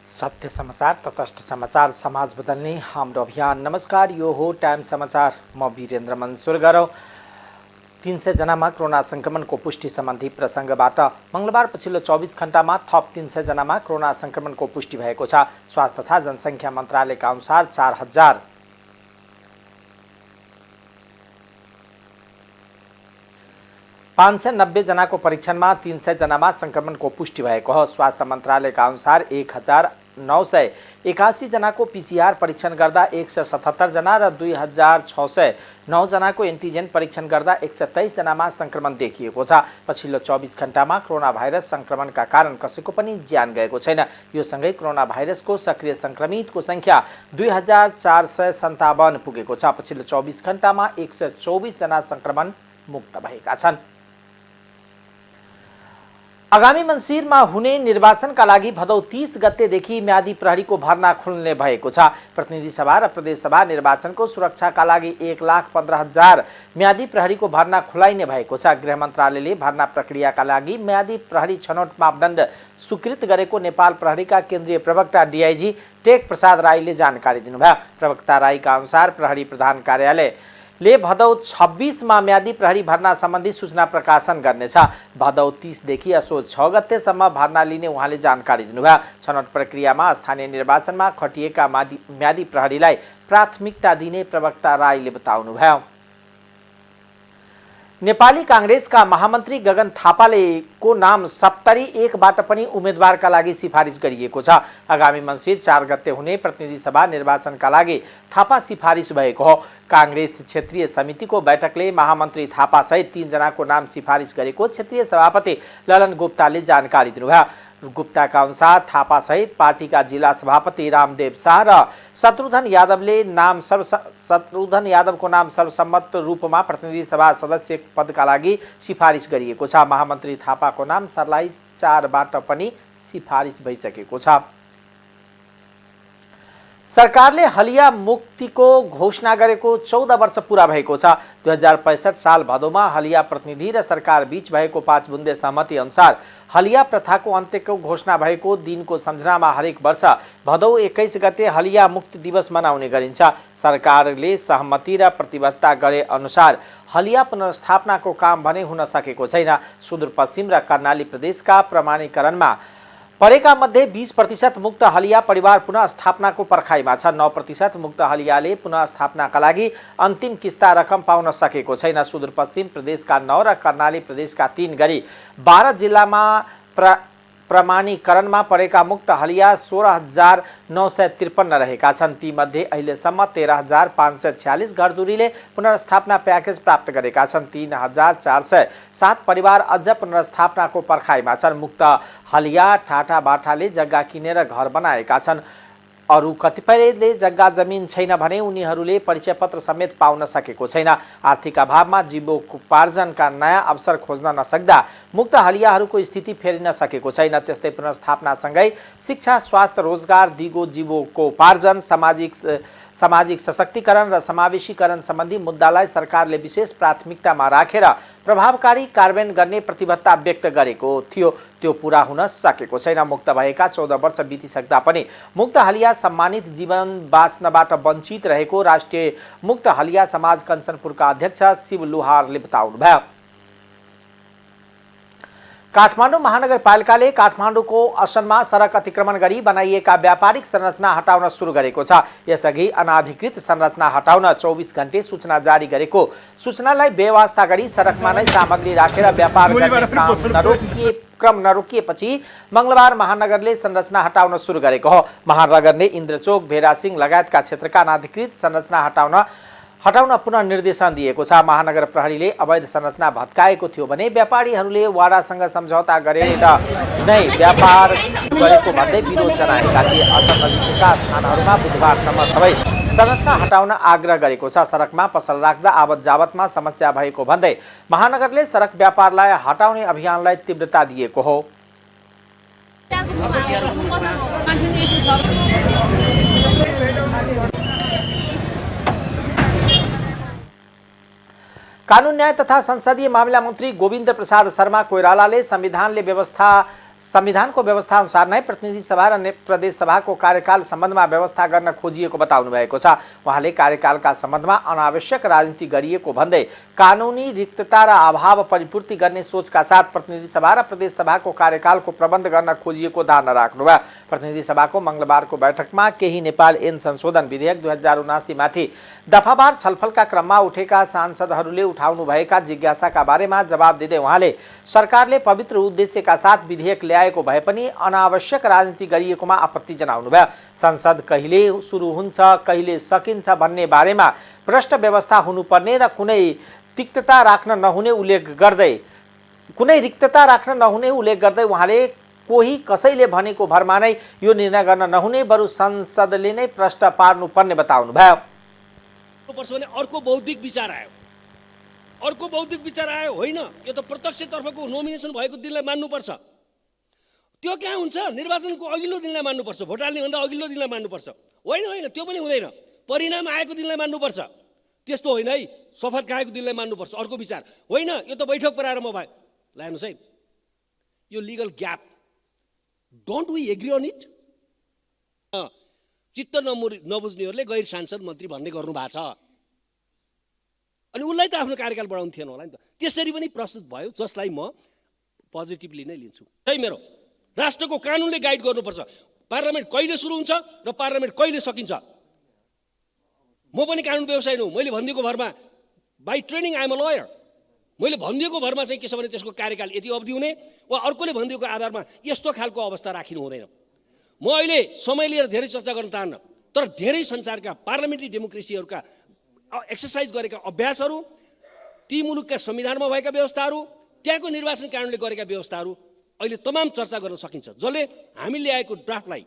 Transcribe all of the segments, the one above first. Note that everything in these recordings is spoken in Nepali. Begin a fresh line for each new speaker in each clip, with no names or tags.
सत्य समाचार, तटस्थ समाचार, समाज बदल्ने हाम्रो अभियान। नमस्कार, यो हो टाइम समाचार। म वीरेन्द्र मनसुर गरौँ। 300 जनामा कोरोना संक्रमणको पुष्टि सम्बन्धी प्रसङ्गबाट मंगलबार पछिल्लो 24 घण्टामा थप 300 जनामा कोरोना संक्रमणको पुष्टि भएको छ। स्वास्थ्य तथा जनसङ्ख्या मन्त्रालयका अनुसार 4,590 जनाको परीक्षणमा 300 जनामा संक्रमणको पुष्टि भएको हो। स्वास्थ्य मन्त्रालयका अनुसार 1,981 जनाको पीसीआर परीक्षण गर्दा 177 जना र 2,609 जनाको एन्टिजेन परीक्षण गर्दा 123 जनामा संक्रमण देखिएको छ। पछिल्लो 24 घण्टामा कोरोना भाइरस संक्रमणका कारण कसैको पनि ज्यान गएको छैन। यो सँगै कोरोना भाइरसको सक्रिय संक्रमितको संख्या 2,457 पुगेको छ। पछिल्लो 24 घण्टामा 124 जना संक्रमण मुक्त भएका छन्। आगामी मङ्सिरमा हुने निर्वाचनका लागि भदौ 30 गतेदेखि म्यादी प्रहरीको भर्ना खुल्ने भएको छ। प्रतिनिधि सभा र प्रदेश सभा निर्वाचनको सुरक्षाका लागि 1,15,000 म्यादी प्रहरीको भर्ना खुलाइने भएको छ। गृह मन्त्रालयले भर्ना प्रक्रियाका लागि म्यादी प्रहरी छनौट मापदण्ड स्वीकृत गरेको नेपाल प्रहरीका केन्द्रीय प्रवक्ता डीआईजी टेक प्रसाद राईले जानकारी दिनुभयो। प्रवक्ता राईका अनुसार प्रहरी प्रधान कार्यालयले भदौ 26 मा म्यादी प्रहरी भर्ना सम्बन्धी सूचना प्रकाशन गर्नेछ। भदौ 30 देखि असोज 6 गतेसम्म भर्ना लिने उहाँले जानकारी दिनुभयो। छनौट प्रक्रियामा स्थानीय निर्वाचनमा खटिएका म्यादी प्रहरीलाई प्राथमिकता दिने प्रवक्ता राईले बताउनुभयो। नेपाली कांग्रेसका महामन्त्री गगन थापालेको नाम 71बाट पनि उम्मेदवारका लागि सिफारिस गरिएको छ। आगामी मङ्सिर 4 गते हुने प्रतिनिधि सभा निर्वाचनका लागि थापा सिफारिस भएको हो। कांग्रेस क्षेत्रीय समितिको बैठकले महामन्त्री थापा सहित 3 जनाको नाम सिफारिस गरेको क्षेत्रीय सभापति ललन गुप्ताले जानकारी दिनुभयो। गुप्ताका अनुसार थापा सहित पार्टीका जिल्ला सभापति रामदेव शाह र शत्रुघ्न यादवको नाम सर्वसम्मत रूपमा प्रतिनिधि सभा सदस्य पदका लागि सिफारिस गरिएको छ। महामन्त्री थापाको नाम सर्लाही 4बाट पनि सिफारिस भइसकेको छ। सरकारले हलिया मुक्तिको घोषणा गरेको 14 वर्ष पूरा भएको छ। 2065 साल भदौमा हलिया प्रतिनिधि र सरकार बीच भएको 5 बुन्दे सहमति अनुसार हलिया प्रथाको अन्त्यको घोषणा भएको दिनको सम्झनामा हरेक वर्ष भदौ 21 गते हलिया मुक्ति दिवस मनाउने गरिन्छ। सरकारले सहमति र प्रतिबद्धता गरे अनुसार हलिया पुनर्स्थापनाको काम भने हुन सकेको छैन। सुदूरपश्चिम र कर्णाली प्रदेशका प्रमाणीकरणमा परेका मध्ये 20% मुक्त हलिया परिवार पुनः स्थापनाको पर्खाइमा छ। 9% मुक्त हलियाले पुनः स्थापनाका लागि अन्तिम किस्ता रकम पाउन सकेको छैन। सुदूरपश्चिम प्रदेशका 9 र कर्णाली प्रदेशका 3 गरी 12 जिल्लामा प्रमाणीकरणमा परेका मुक्त हलिया 16,953 रहेका छन्। तीमध्ये अहिलेसम्म 13,546 घरधुरीले पुनर्स्थापना प्याकेज प्राप्त गरेका छन्। 3,407 परिवार अझ पुनर्स्थापनाको पर्खाइमा छन्। मुक्त हलिया ठाटाबाठाले जग्गा किनेर घर बनाएका छन्। अरू कतिपयले जग्गा जमिन छैन भने उनीहरूले परिचय पत्र समेत पाउन सकेको छैन। आर्थिक अभावमा जीवकोपार्जनका नयाँ अवसर खोज्न नसक्दा मुक्त हलियाहरूको स्थिति फेरिन सकेको छैन। त्यस्तै पुनर्स्थापनासँगै शिक्षा, स्वास्थ्य, रोजगार, दिगो जीवकोपार्जन, सामाजिक सशक्तिकरण र समावेशीकरण सम्बन्धी मुद्दालाई सरकारले विशेष प्राथमिकतामा राखेर प्रभावकारी कार्यान्वयन गर्ने प्रतिबद्धता व्यक्त गरेको थियो। त्यो पूरा हुन सकेको छैन। मुक्त भएका 14 वर्ष बितिसक्दा पनि मुक्त हलिया सम्मानित जीवन बाँच्नबाट वञ्चित रहेको राष्ट्रिय मुक्त हलिया समाज कञ्चनपुरका अध्यक्ष शिव लुहारले बताउनुभयो। काठमाडौँ महानगरपालिकाले काठमाडौँको असनमा सडक अतिक्रमण गरी बनाइएका व्यापारिक संरचना हटाउन सुरु गरेको छ। यसअघि अनाधिकृत संरचना हटाउन 24 घण्टे सूचना जारी गरेको सूचनालाई बेवास्ता गरी सडकमा नै सामग्री राखेर व्यापार गर्ने क्रम नरोकिएपछि मंगलबार महानगरले संरचना हटाउन सुरु गरेको हो। महानगरले इन्द्रचोक, भेरासिंह लगायतका क्षेत्रका अनाधिकृत संरचना हटाउन पुनः निर्देशन दिएको छ। महानगर प्रहरीले अवैध संरचना भत्काएको थियो भने व्यापारीहरूले वाडासँग सम्झौता गरेर नै व्यापार गरेको भन्दै विरोध जनाएका थिए। असर नजिकका स्थानहरूमा बुधबारसम्म सबै संरचना हटाउन आग्रह गरेको छ। सडकमा पसल राख्दा आवत जावतमा समस्या भएको भन्दै महानगरले सडक व्यापारलाई हटाउने अभियानलाई तीव्रता दिएको हो। कानून न्याय तथा संसदीय मामिला मन्त्री गोविन्द प्रसाद शर्मा कोइरालाले संविधानले व्यवस्था संविधानको व्यवस्था अनुसार नै प्रतिनिधि सभा र प्रदेश सभाको कार्यकाल सम्बन्धमा व्यवस्था गर्न खोजिएको बताउनु भएको छ। उहाँले कार्यकालका सम्बन्धमा अनावश्यक राजनीति गरिएको भन्दै कानुनी रिक्तता र अभाव परिपूर्ति गर्ने सोचका साथ प्रतिनिधि सभा र प्रदेश सभाको कार्यकालको प्रबन्ध गर्न खोजिएको धारणा राख्नुभयो। प्रतिनिधि सभाको मंगलबारको बैठकमा केही नेपाल ऐन संशोधन विधेयक 2079 माथि दफावार छलफलका क्रममा उठेका सांसदहरूले उठाउनु भएका जिज्ञासाका बारेमा जवाब दिँदै उहाँले सरकारले पवित्र उद्देश्यका साथ विधेयक ल्याएको भए पनि अनावश्यक राजनीति गरिएकोमा आपत्ति जनाउनुभयो। संसद कहिले सुरु हुन्छ, कहिले सकिन्छ भन्ने बारेमा भ्रष्ट व्यवस्था हुनुपर्ने र कुनै रिक्तता राख्न नहुने उल्लेख गर्दै उहाँले कोही कसैले भनेको भरमा नै यो निर्णय गर्न नहुने, बरु संसदले नै प्रश्न पार्नुपर्ने बताउनुभयो।
अर्को बौद्धिक विचार आयो होइन, यो त प्रत्यक्षतर्फको नोमिनेसन भएको दिनलाई मान्नुपर्छ। त्यो कहाँ हुन्छ? निर्वाचनको अघिल्लो दिनलाई मान्नुपर्छ, भोट हाल्ने भन्दा अघिल्लो दिनलाई मान्नुपर्छ। होइन, त्यो पनि हुँदैन। परिणाम आएको दिनलाई मान्नुपर्छ। त्यस्तो होइन है, शपथ खाएको दिनलाई मान्नुपर्छ। अर्को विचार होइन, यो त बैठक पराएर म भयो ल हेर्नुहोस् है, यो legal gap, don't we agree on it? चित्त नबुझ्नेहरूले गैर सांसद मन्त्री भन्ने गर्नु भएको छ, अनि उसलाई त आफ्नो कार्यकाल बढाउनु थिएन होला नि त। त्यसरी पनि प्रस्तुत भयो, जसलाई म पोजिटिभली नै लिन्छु। मेरो राष्ट्रको कानुनले गाइड गर्नुपर्छ पार्लियामेन्ट कहिले सुरु हुन्छ र पार्लियामेन्ट कहिले सकिन्छ। म पनि कानुन व्यवसायी हुँ, मैले भनिदिएको भरमा, by training I am a lawyer, मैले भनिदिएको भरमा चाहिँ के छ भने त्यसको कार्यकाल यति अवधि हुने वा अर्कोले भनिदिएको आधारमा यस्तो खालको अवस्था राखिनु हुँदैन। म अहिले समय लिएर धेरै चर्चा गर्न चाहन्न, तर धेरै संसारका पार्लियामेन्ट्री डेमोक्रेसीहरूका एक्सर्साइज गरेका अभ्यासहरू, ती मुलुकका संविधानमा भएका व्यवस्थाहरू, त्यहाँको निर्वाचन कानुनले गरेका व्यवस्थाहरू अहिले तमाम चर्चा गर्न सकिन्छ। जसले हामी ल्याएको ड्राफ्टलाई,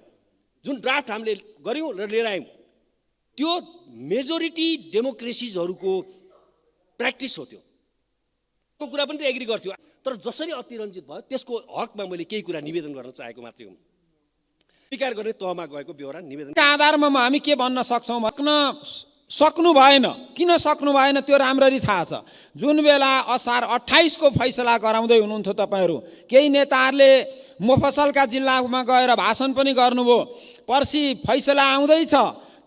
जुन ड्राफ्ट हामीले गऱ्यौँ र लिएर आयौँ, त्यो मेजोरिटी डेमोक्रेसीजहरूको प्र्याक्टिस हो। त्यो कुरा पनि त एग्री गर्थ्यो, तर जसरी अतिरञ्जित भयो त्यसको हकमा मैले केही कुरा निवेदन गर्न चाहेको मात्रै हो। स्वीकार गर्ने तहमा गएको बेहोरा निवेदन
आधारमा हामी के भन्न सक्छौँ? सक्नु भएन, किन सक्नु भएन त्यो राम्ररी थाहा छ। जुन बेला असार 28 को फैसला गराउँदै हुनुहुन्थ्यो तपाईहरू, केही नेताहरूले मोफसलका जिल्लामा गएर भाषण पनि गर्नुभयो। पर्सि फैसला आउँदैछ,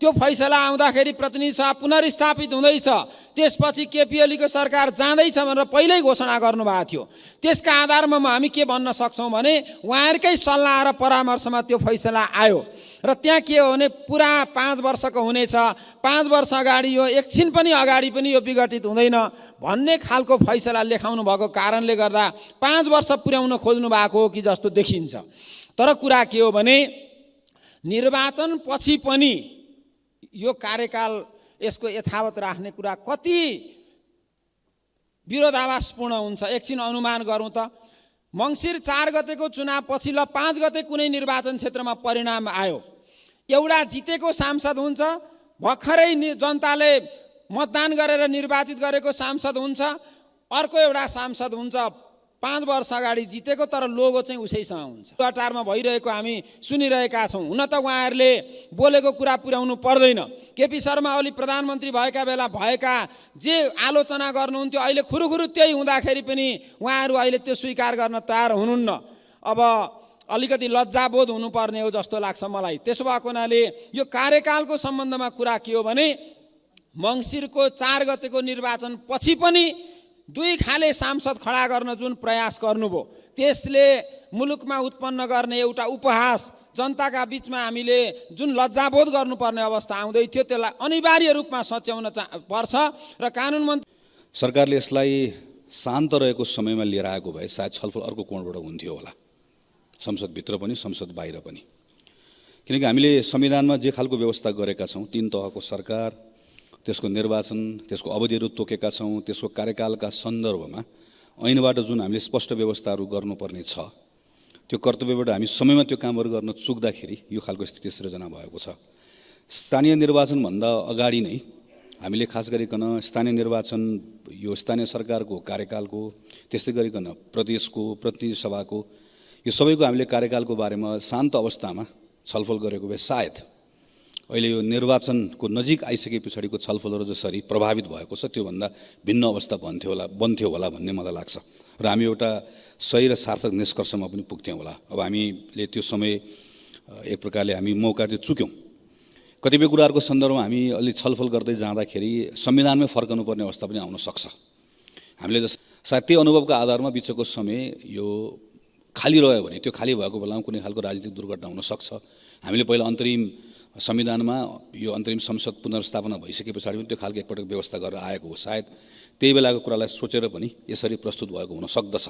त्यो फैसला आउँदाखेरि प्रतिनिधि सभा पुनर्स्थापित हुँदैछ, त्यसपछि केपी ओलीको सरकार जाँदैछ भनेर पहिल्यै घोषणा गर्नुभएको थियो। त्यसका आधारमा हामी के भन्न सक्छौँ भने उहाँहरूकै सल्लाह र परामर्शमा त्यो फैसला आयो र त्यहाँ के हो भने पुरा 5 वर्षको हुनेछ, 5 वर्ष अगाडि यो एकछिन पनि अगाडि पनि यो विघटित हुँदैन भन्ने खालको फैसला लेखाउनु भएको कारणले गर्दा 5 वर्ष पुर्याउन खोज्नु भएको हो कि जस्तो देखिन्छ। तर कुरा के हो भने निर्वाचन पछि पनि यो कार्यकाल यसको यथावत राख्ने कुरा कति विरोधाभासपूर्ण हुन्छ एकछिन अनुमान गरौँ त। मङ्सिर 4 गतेको चुनाव पछि ल 5 गते कुनै निर्वाचन क्षेत्रमा परिणाम आयो, एउटा जितेको सांसद हुन्छ, भर्खरै जनताले मतदान गरेर निर्वाचित गरेको सांसद हुन्छ, अर्को एउटा सांसद हुन्छ 5 वर्ष अगाडि जितेको तर लोगो चाहिँ उसैसँग हुन्छ। अटारमा भइरहेको हामी सुनिरहेका छौँ। हुन त उहाँहरूले बोलेको कुरा पुर्याउनु पर्दैन। केपी शर्मा ओली प्रधानमन्त्री भएका बेला भएका जे आलोचना गर्नुहुन्थ्यो अहिले खुरुखुरु त्यही हुँदाखेरि पनि उहाँहरू अहिले त्यो स्वीकार गर्न तयार हुनुहुन्न। अब अलिकति लज्जाबोध हुनुपर्ने हो जस्तो लाग्छ मलाई। त्यसो भएको हुनाले यो कार्यकालको सम्बन्धमा कुरा के हो भने मङ्सिरको 4 गतेको निर्वाचन पछि पनि 2 खाले सांसद खडा गर्न जुन प्रयास गर्नुभयो त्यसले मुलुकमा उत्पन्न गर्ने एउटा उपहास, जनताका बीचमा हामीले जुन लज्जाबोध गर्नुपर्ने अवस्था आउँदै थियो त्यसलाई अनिवार्य रूपमा सच्याउन पर्छ र कानुन मन्त्री
सरकारले यसलाई शान्त रहेको समयमा लिएर आएको भए सायद छलफल अर्को कोणबाट हुन्थ्यो होला, संसदभित्र पनि संसद बाहिर पनि। किनकि हामीले संविधानमा जे खालको व्यवस्था गरेका छौँ, 3 तहको सरकार, त्यसको निर्वाचन, त्यसको अवधिहरू तोकेका छौँ, त्यसको कार्यकालका सन्दर्भमा ऐनबाट जुन हामीले स्पष्ट व्यवस्थाहरू गर्नुपर्ने छ, त्यो कर्तव्यबाट हामी समयमा त्यो कामहरू गर्न चुक्दाखेरि यो खालको स्थिति सृजना भएको छ। स्थानीय निर्वाचनभन्दा अगाडि नै हामीले खास गरिकन स्थानीय निर्वाचन, यो स्थानीय सरकारको कार्यकालको, त्यसै गरिकन प्रदेशको, प्रतिनिधि सभाको, यो सबैको हामीले कार्यकालको बारेमा शान्त अवस्थामा छलफल गरेको भए सायद अहिले यो निर्वाचनको नजिक आइसके पछाडिको छलफलहरू जसरी प्रभावित भएको छ त्योभन्दा भिन्न अवस्था बन्थ्यो होला भन्ने मलाई लाग्छ र हामी एउटा सही र सार्थक निष्कर्षमा पनि पुग्थ्यौँ होला। अब हामीले त्यो समय एक प्रकारले हामी मौका त्यो चुक्यौँ। कतिपय कुराहरूको सन्दर्भमा हामी अलि छलफल गर्दै जाँदाखेरि संविधानमै फर्कनुपर्ने अवस्था पनि आउन सक्छ। हामीले सायद त्यो अनुभवको आधारमा बिचको समय यो खाली रह्यो भने त्यो खाली भएको बेलामा कुनै खालको राजनीतिक दुर्घटना हुन सक्छ। हामीले पहिला अन्तरिम संविधानमा यो अन्तरिम संसद पुनर्स्थापना भइसके पछाडि पनि त्यो खालको एकपटक व्यवस्था गरेर आएको हो। सायद त्यही बेलाको कुरालाई सोचेर पनि यसरी प्रस्तुत भएको हुन सक्दछ।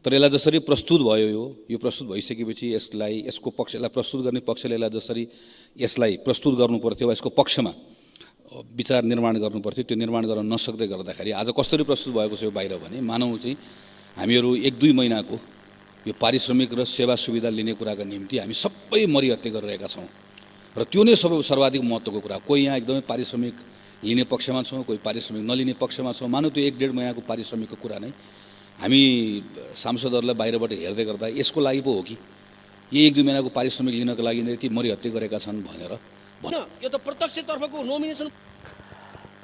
तर यसलाई जसरी प्रस्तुत भयो यो प्रस्तुत भइसकेपछि यसको पक्षलाई प्रस्तुत गर्ने पक्षले यसलाई प्रस्तुत गर्नु पर्थ्यो वा यसको पक्षमा विचार निर्माण गर्नु पर्थ्यो। त्यो निर्माण गर्न नसक्दै गर्दाखेरि आज कसरी प्रस्तुत भएको छ यो बाहिर भने मानौँ चाहिँ हामीहरू 1-2 महिनाको यो पारिश्रमिक र सेवा सुविधा लिने कुराका निम्ति हामी सबै मरिहत्ते गरिरहेका छौँ र त्यो नै सर्वाधिक महत्त्वको कुरा। कोही यहाँ एकदमै पारिश्रमिक लिने पक्षमा छौँ, कोही पारिश्रमिक नलिने पक्षमा छौँ। मानौँ त्यो 1-1.5 महिनाको पारिश्रमिकको कुरा नै हामी सांसदहरूलाई बाहिरबाट हेर्दै गर्दा यसको लागि पो हो कि यो 1-2 महिनाको पारिश्रमिक लिनको लागि यति मरिहत्ते गरेका छन् भनेर
यो त प्रत्यक्षतर्फको नोमिनेसन।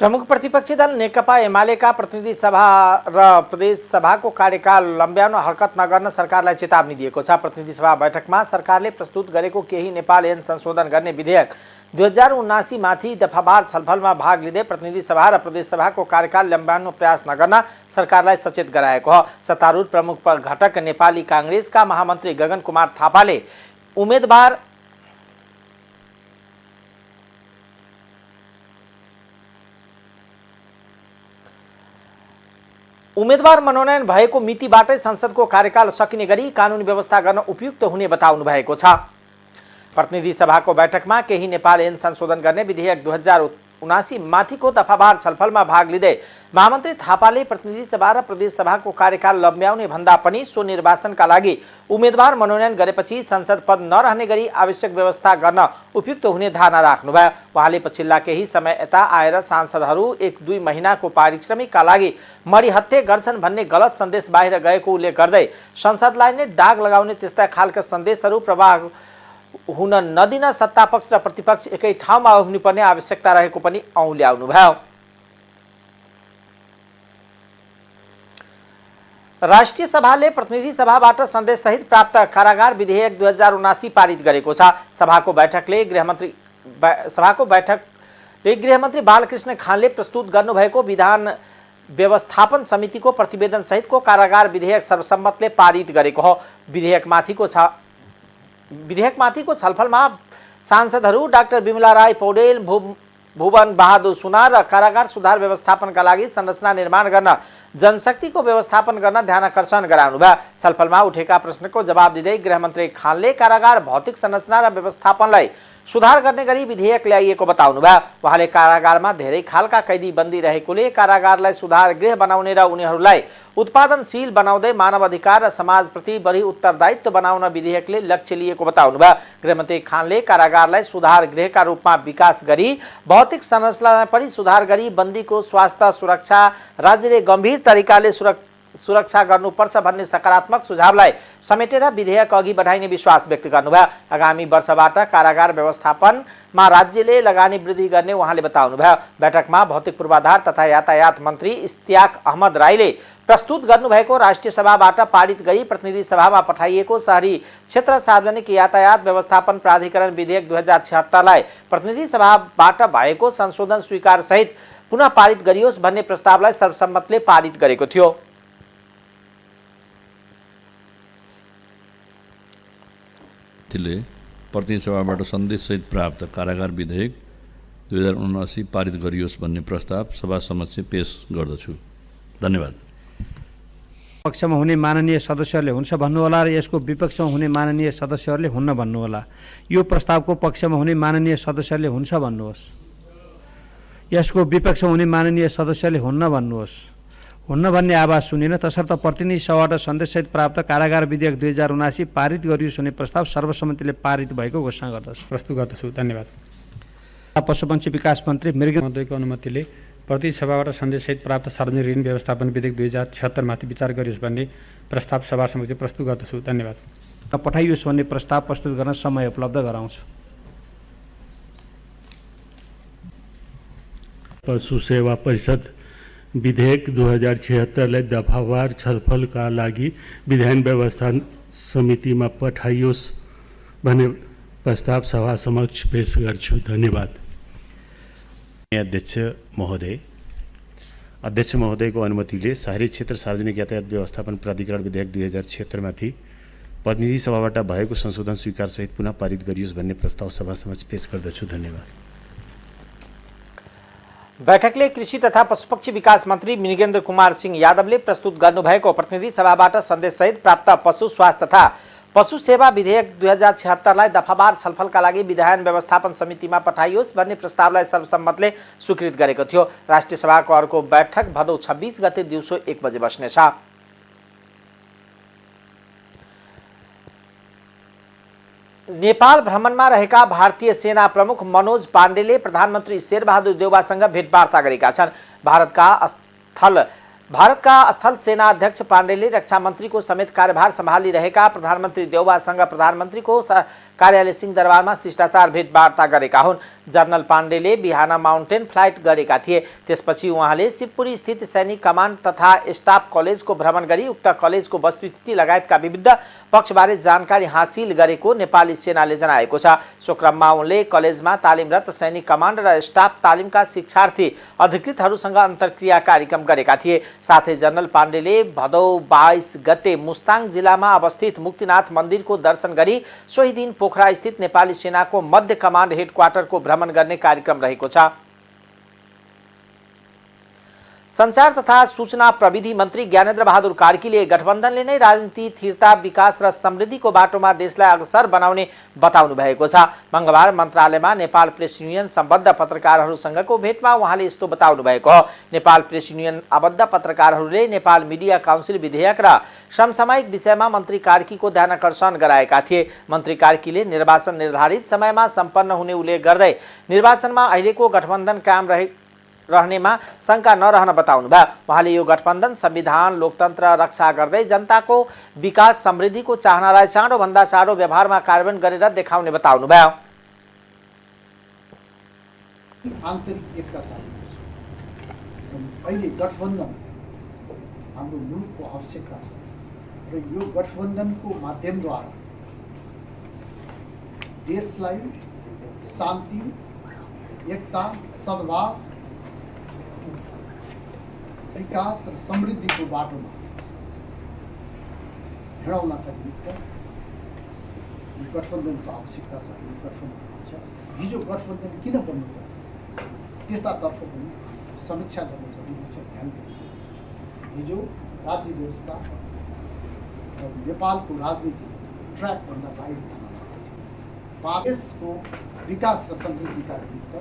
प्रमुख प्रतिपक्षी दल नेकपा एमालेका प्रतिनिधि सभा र प्रदेश सभाको कार्यकाल लम्ब्याउन हरकत नगर्न सरकारलाई चेतावनी दिएको छ। प्रतिनिधि सभा बैठकमा सरकारले प्रस्तुत गरेको केही नेपाल ऐन संशोधन गर्ने विधेयक 2079 माथि दफावार छलफलमा भाग लिँदै प्रतिनिधि सभा र प्रदेश सभाको कार्यकाल लम्ब्याउन प्रयास नगर्न सरकारलाई सचेत गराएको हो। सत्तारूढ प्रमुख घटक नेपाली कांग्रेसका महामन्त्री गगन कुमार थापाले उम्मेदवार मनोनयन भएको मितिबाटै संसदको कार्यकाल सकिने गरी कानुनी व्यवस्था गर्न उपयुक्त हुने बताउनु भएको छ। प्रतिनिधि सभाको बैठकमा केही नेपाल ऐन संशोधन गर्ने विधेयक 2079 माथिको दफावार छलफलमा भाग लिँदै महामन्त्री थापाले प्रतिनिधि सभा र प्रदेश सभाको कार्यकाल लम्ब्याउने भन्दा पनि सो निर्वाचनका लागि उम्मेदवार मनोनयन गरेपछि संसद पद नरहने गरी आवश्यक व्यवस्था गर्न उपयुक्त हुने धारणा राख्नुभयो। उहाँले पछिल्ला केही समय यता आएर सांसदहरू 1-2 महिनाको पारिश्रमिकका लागि मरिहत्ते गर्छन् भन्ने गलत सन्देश बाहिर गएको उल्लेख गर्दै संसदलाई नै दाग लगाउने त्यस्ता खालका सन्देशहरू प्रभाव हुन नदिन सत्तापक्ष र प्रतिपक्ष एकै ठाउँमा उभिनुपर्ने आवश्यकता रहेको पनि औल्याउनुभयो। राष्ट्रिय सभाले प्रतिनिधि सभाबाट सन्देश सहित प्राप्त कारागार विधेयक 2079 पारित गरेको छ। सभाको बैठकले गृहमन्त्री बालकृष्ण खानले प्रस्तुत गर्नुभएको विधान व्यवस्थापन समितिको प्रतिवेदन सहितको कारागार विधेयक सर्वसम्मतले पारित गरेको हो। विधेयकमाथिको छलफलमा सांसदहरू डाक्टर बिमला राई पौडेल, भुवन बहादुर सुनार र कारागार सुधार व्यवस्थापनका लागि संरचना निर्माण गर्न जनशक्तिको व्यवस्थापन गर्न ध्यानकर्षण गराउनुभयो। छलफलमा उठेका प्रश्नको जवाब दिँदै गृहमन्त्री खानले कारागार भौतिक संरचना र व्यवस्थापनलाई सुधार गर्ने गरी विधेयक ल्याइएको बताउनुभयो। उहाँले कारागारमा धेरै खालका कैदी बन्दी रहेकोले कारागारलाई सुधार गृह बनाउने र उनीहरूलाई उत्पादनशील बनाउँदै मानव अधिकार र समाजप्रति बढी उत्तरदायित्व बनाउन विधेयकले लक्ष्य लिएको बताउनुभयो। गृहमन्त्री खानले कारागारलाई सुधार गृहका रूपमा विकास गरी भौतिक संरचनालाई पनि सुधार गरी बन्दीको स्वास्थ्य सुरक्षा राज्यले गम्भीर तरिकाले सुरक्षा गर्नुपर्छ भन्ने सकारात्मक सुझावलाई समेटेर विधेयक अघि बढाइने विश्वास व्यक्त गर्नुभयो। आगामी वर्षबाट कारागार व्यवस्थापनमा राज्यले लगानी वृद्धि गर्ने उहाँले बताउनुभयो। बैठकमा भौतिक पूर्वाधार तथा यातायात मन्त्री इस्तियाक अहमद राईले प्रस्तुत गर्नुभएको राष्ट्रिय सभाबाट पारित गरी प्रतिनिधि सभामा पठाइएको शहरी क्षेत्र सार्वजनिक यातायात व्यवस्थापन प्राधिकरण विधेयक 2076लाई प्रतिनिधि सभाबाट भएको संशोधन स्वीकार सहित पुनः पारित गरियोस् भन्ने प्रस्तावलाई सर्वसम्मतले पारित गरेको थियो।
प्रतिनिधि सभाबाट सन्देशसहित प्राप्त कारागार विधेयक 2079 पारित गरियोस् भन्ने प्रस्ताव सभा समक्ष पेश गर्दछु। धन्यवाद।
पक्षमा हुने माननीय सदस्यहरूले हुन्छ भन्नुहोला र यसको विपक्षमा हुने माननीय सदस्यहरूले हुन्न भन्नुहोला। यो प्रस्तावको पक्षमा हुने माननीय सदस्यहरूले हुन्छ भन्नुहोस्। यसको विपक्षमा हुने माननीय सदस्यहरूले हुन्न भन्नुहोस्। हुन्न भन्ने आवाज सुनिन, तसर्थ प्रतिनिधि सभाबाट सन्देशसहित प्राप्त कारागार विधेयक 2079 पारित गरियोस् हुने प्रस्ताव सर्वसम्मतिले पारित भएको घोषणा गर्दछु।
प्रस्तुत गर्दछु। धन्यवाद।
पशुपक्षी विकास मन्त्री मृग
महोदयको अनुमतिले प्रतिनिधि सभाबाट सन्देशसहित प्राप्त सार्वजनिक ऋण व्यवस्थापन विधेयक 2076 माथि विचार गरियोस् भन्ने प्रस्ताव सभा समक्ष प्रस्तुत गर्दछु। धन्यवाद।
पठाइयोस् भन्ने प्रस्ताव प्रस्तुत गर्न समय उपलब्ध गराउँछु।
पशु सेवा परिषद विधेयक 2076लाई दफावार छलफलका लागि विधान व्यवस्था समितिमा पठाइयोस् भन्ने प्रस्ताव सभा समक्ष पेश गर्छु। धन्यवाद।
अध्यक्ष महोदयको अनुमतिले शहरी क्षेत्र सार्वजनिक यातायात व्यवस्थापन प्राधिकरण विधेयक 2076 माथि प्रतिनिधि सभाबाट भएको संशोधन स्वीकार सहित पुनः पारित गरियोस् भन्ने प्रस्ताव सभा समक्ष पेश गर्दछु। धन्यवाद।
बैठकले कृषि तथा पशुपक्षी विकास मन्त्री मृगेन्द्र कुमार सिंह यादवले प्रस्तुत गर्नुभएको प्रतिनिधि सभाबाट सन्देशसहित प्राप्त पशु स्वास्थ्य तथा पशु सेवा विधेयक 2076लाई दफावार छलफलका लागि विधान व्यवस्थापन समितिमा पठाइयोस् भन्ने प्रस्तावलाई सर्वसम्मतले स्वीकृत गरेको थियो। राष्ट्रिय सभाको अर्को बैठक भदौ 26 गते दिउँसो 1 बजे बस्नेछ। नेपाल भ्रमणमा रहेका भारतीय सेना प्रमुख मनोज पाण्डेले प्रधानमन्त्री शेरबहादुर देउवासँग भेटवार्ता गरेका छन्। भारतका स्थल सेना अध्यक्ष पाण्डेले रक्षा मन्त्रीको समेत कार्यभार सम्हालिरहेका प्रधानमन्त्री देउवासँग प्रधानमन्त्रीको कार्यालय सिंहदरबारमा शिष्टाचार भेटवार्ता गरेका हुन्। जनरल पाण्डेले बिहान माउन्टेन फ्लाइट गरेका थिए। त्यसपछि उहाँले शिवपुरी स्थित सैनिक कमान्ड तथा स्टाफ कलेजको भ्रमण गरी उक्त कलेजको वस्तुस्थिति लगायतका विविध पक्षबारे जानकारी हासिल गरेको नेपाली सेनाले जनाएको छ। सो क्रममा उनले कलेजमा तालिमरत सैनिक कमान्ड र स्टाफ तालिमका शिक्षार्थी अधिकृतहरूसँग अन्तर्क्रिया कार्यक्रम गरेका थिए। साथै जनरल पाण्डेले भदौ 22 गते मुस्ताङ जिल्लामा अवस्थित मुक्तिनाथ मन्दिरको दर्शन गरी सोही दिन पोखरा स्थित नेपाली सेनाको मध्य कमान्ड हेडक्वार्टरको भ्रमण गर्ने कार्यक्रम रहेको छ। संचार तथा सूचना प्रविधि मन्त्री ज्ञानेन्द्र बहादुर कार्कीले गठबन्धनले नै राजनीति स्थिरता विकास र समृद्धिको बाटोमा देशलाई अग्रसर बनाउने बताउनु भएको छ। मंगलबार मन्त्रालयमा नेपाल प्रेस युनियन सम्बद्ध पत्रकारहरूसँगको भेटमा उहाँले यस्तो बताउनु भएको हो। नेपाल प्रेस युनियन आबद्ध पत्रकारहरूले नेपाल मिडिया काउन्सिल विधेयक र समसामयिक विषयमा मन्त्री कार्कीको ध्यानकर्षण गराएका थिए। मन्त्री कार्कीले निर्वाचन निर्धारित समयमा सम्पन्न हुने उल्लेख गर्दै निर्वाचनमा अहिलेको गठबन्धन कायम रहनेमा शंका नरहन बताउनु भयो। उहाँले यो गठबन्धन संविधान लोकतन्त्र रक्षा गर्दै जनताको विकास समृद्धिको चाहनालाई चाँडोभन्दा चाँडो व्यवहारमा कार्यान्वयन गरेर देखाउने बताउनु भयो।
आन्तरिक एकता चाहिएको छ। अहिले गठबन्धन हाम्रो मुलुकको आवश्यकता छ र यो गठबन्धनको माध्यमद्वारा देशलाई शान्ति, एकता, सद्भाव, विकास र समृद्धिको बाटोमा हिँडाउनका निमित्त यो गठबन्धनको आवश्यकता छ। यो गठबन्धन छ। हिजो गठबन्धन किन बन्नु पर्यो त्यसतर्फ पनि समीक्षा गर्न जरुरी छ। ध्यान दिनु। हिजो राज्य व्यवस्था र नेपालको राजनीति ट्र्याकभन्दा बाहिर जान लागेको। देशको विकास र समृद्धिका निमित्त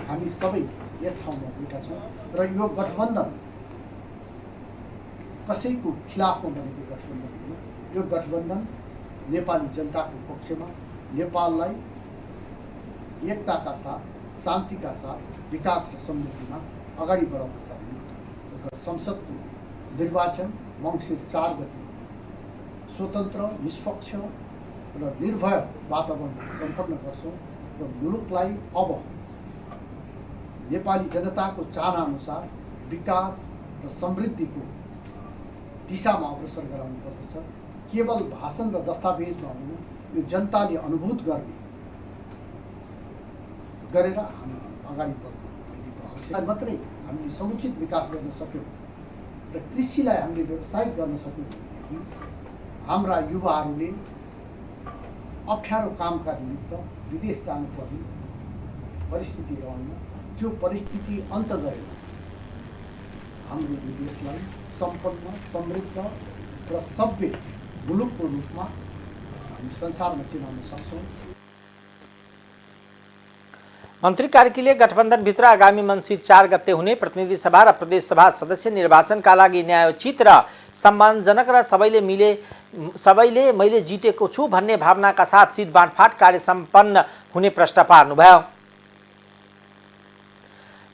हामी सबै एक ठाउँमा भएका छौँ र यो गठबन्धन कसैको खिलाफमा बनेको गठबन्धन हो। यो गठबन्धन नेपाली जनताको पक्षमा नेपाललाई एकताका साथ, शान्तिका साथ, विकास र समृद्धिमा अगाडि बढाउनका निमित्त संसदको निर्वाचन मङ्सिर 4 गते स्वतन्त्र, निष्पक्ष र निर्भय वातावरणमा सम्पन्न गर्छौँ र मुलुकलाई अब नेपाली जनताको चाहना अनुसार विकास र समृद्धिको दिशामा अग्रसर गराउनु पर्दछ। केवल भाषण र दस्तावेज नहुनु, यो जनताले अनुभूत गरेर हामी अगाडि बढ्नु आवश्यक। मात्रै हामीले समुचित विकास गर्न सक्यौँ र कृषिलाई हामीले व्यवसायिक गर्न सक्यौँ भनेदेखि हाम्रा युवाहरूले अप्ठ्यारो कामका निमित्त विदेश जानुपर्ने परिस्थिति रहन्न। त्यो परिस्थिति अन्त गरेर हाम्रो देशलाई सम्पन्न, समृद्ध र सभ्य मुलुकको रूपमा हामी संसारमा चिनाउन सक्छौँ।
मन्त्री कार्कीले गठबन्धनभित्र आगामी मङ्सिर 4 गते हुने प्रतिनिधि सभा र प्रदेश सभा सदस्य निर्वाचनका लागि न्यायोचित र सम्मानजनक र सबैले मैले जितेको छु भन्ने भावनाका साथ सिट बाँडफाँड कार्य सम्पन्न हुने प्रश्न पार्नुभयो।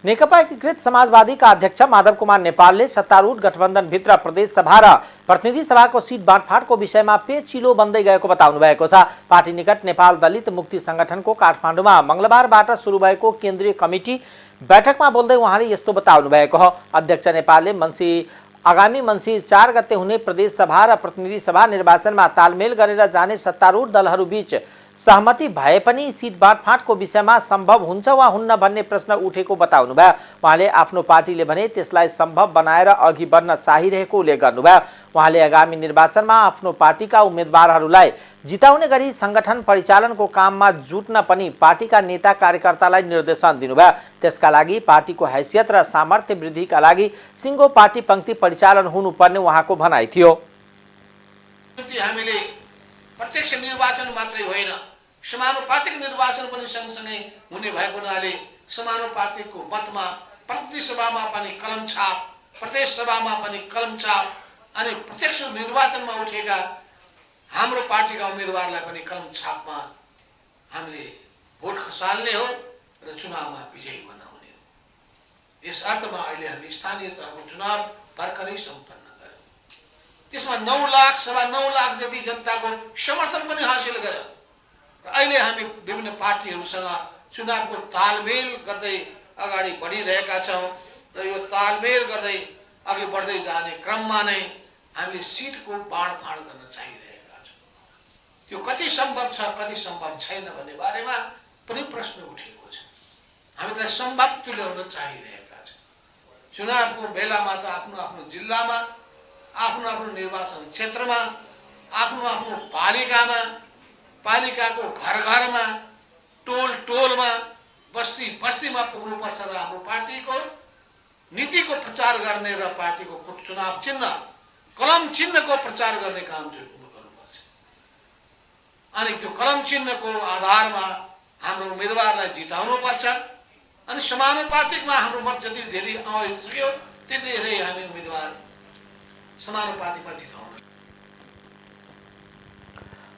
नेकपा एकीकृत समाजवादीका अध्यक्ष माधव कुमार नेपालले सत्तारूढ गठबन्धनभित्र प्रदेश सभा र प्रतिनिधि सभाको सिट बाँडफाँडको विषयमा पेचिलो बन्दै गएको बताउनु भएको छ। पार्टी निकट नेपाल दलित मुक्ति संगठनको काठमाडौँमा मंगलबारबाट सुरु भएको केन्द्रीय कमिटी बैठकमा बोल्दै उहाँले यस्तो बताउनु भएको हो। अध्यक्ष नेपालले आगामी मङ्सिर 4 गते हुने प्रदेश सभा र प्रतिनिधि सभा निर्वाचनमा तालमेल गरेर जाने सत्तारूढ दलहरूबीच सहमति भए पनि सिट बाँडफाँडको विषयमा सम्भव हुन्छ वा हुन्न भन्ने प्रश्न उठेको बताउनुभयो। उहाँले आफ्नो पार्टीले भने त्यसलाई सम्भव बनाएर अघि बढ्न चाहिरहेको उल्लेख गर्नुभयो। उहाँले आगामी निर्वाचनमा आफ्नो पार्टीका उम्मेदवारहरूलाई जिताउने गरी संगठन परिचालनको काममा जुट्न पनि पार्टीका नेता कार्यकर्तालाई निर्देशन दिनुभयो। त्यसका लागि पार्टीको हैसियत र सामर्थ्य वृद्धिका लागि सिङ्गो पार्टी पंक्ति परिचालन हुनुपर्ने उहाँको भनाइ थियो।
प्रत्यक्ष निर्वाचन मात्रै होइन, समानुपातिक निर्वाचन पनि सँगसँगै हुने भएको हुनाले समानुपातिकको मतमा प्रतिनिधि सभामा पनि कलम छाप, प्रदेश सभामा पनि कलम छाप अनि प्रत्यक्ष निर्वाचनमा उठेका हाम्रो पार्टीका उम्मेदवारलाई पनि कलम छापमा हामीले भोट खसाल्ने हो र चुनावमा विजयी बनाउने हो। यस अर्थमा अहिले हामी स्थानीय तहको चुनाव भर्खरै सम्पन्न गर्यौं। त्यसमा 9 लाख सवा 9 लाख जति जनताको समर्थन पनि हासिल गर्यौं र अहिले हामी विभिन्न पार्टीहरूसँग चुनावको तालमेल गर्दै अगाडि बढिरहेका छौं र यो तालमेल गर्दै अघि बढ्दै जाने क्रममा नै हामीले सिटको बाँडफाँड गर्न चाहिरहेका छौं। त्यो कति सम्भव छ कति सम्भव छैन भन्ने बारेमा पनि प्रश्न उठेको छ। हामी त्यसलाई सम्भव तुल्याउन चाहिरहेका छौं। चुनावको बेलामा त आफ्नो आफ्नो जिल्लामा, आफ्नो आफ्नो निर्वाचन क्षेत्रमा, आफ्नो आफ्नो पालिकामा, पालिकाको घर घरमा, टोल टोलमा, बस्ती बस्तीमा पुग्नुपर्छ र हाम्रो पार्टीको नीतिको प्रचार गर्ने र पार्टीको चुनाव चिन्ह कलम चिन्हको प्रचार गर्ने काम गर्नुपर्छ। अनि त्यो कलम चिन्हको आधारमा हाम्रो उम्मेदवारलाई जिताउनुपर्छ अनि समानुपातिकमा हाम्रो मत जति धेरै आइसक्यो त्यति धेरै हामी उम्मेदवार समानुपातिकमा जिताउनु।